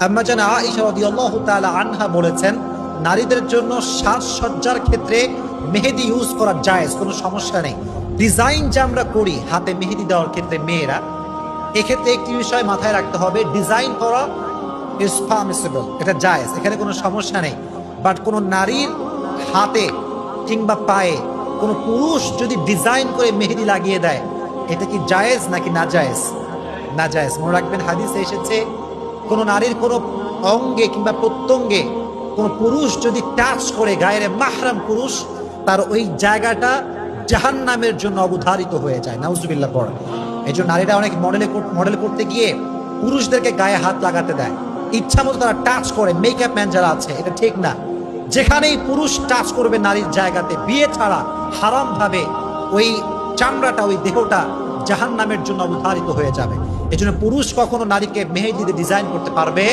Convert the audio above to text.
আম্মা জান আয়েশা রাদিয়াল্লাহু তাআলা আনহা বলেছেন, নারীদের জন্য সাজসজ্জার ক্ষেত্রে মেহেদি ইউজ করা জায়েজ, কোনো সমস্যা নেই। ডিজাইন যে আমরা করি হাতে মেহেদি দেওয়ার ক্ষেত্রে মেয়েরা, এক্ষেত্রে একটি বিষয় মাথায় রাখতে হবে, ডিজাইন করা ইজ পারমিসিবল, এটা জায়েজ, এখানে কোনো সমস্যা নেই। বাট কোনো নারীর হাতে কিংবা পায়ে কোনো পুরুষ যদি ডিজাইন করে মেহেদি লাগিয়ে দেয়, এটা কি জায়েজ নাকি না জায়েজ? না জায়েজ। মনে রাখবেন, হাদিসে এসেছে কোনো নারীর কোনো অঙ্গে কিংবা প্রত্যঙ্গে কোনো পুরুষ যদি টাচ করে, গায়ের মাহরাম পুরুষ, তার ওই জায়গাটা জাহান্নামের জন্য অবধারিত হয়ে যায়। নাউজুবিল্লাহ পড়ে। এই জন্য নারীরা অনেক মডেল করতে গিয়ে পুরুষদেরকে গায়ে হাত লাগাতে দেয়, ইচ্ছা মতো তারা টাচ করে। মেকআপ ম্যান যারা আছে, এটা ঠিক না। যেখানেই পুরুষ টাচ করবে নারীর জায়গাতে, বিয়ে ছাড়া হারাম ভাবে ওই চামড়াটা, ওই দেহটা জাহান্নামের জন্য অবধারিত হয়ে যাবে। এই জন্য পুরুষ কখনো নারীকে মেহেদি দিয়ে ডিজাইন করতে পারবে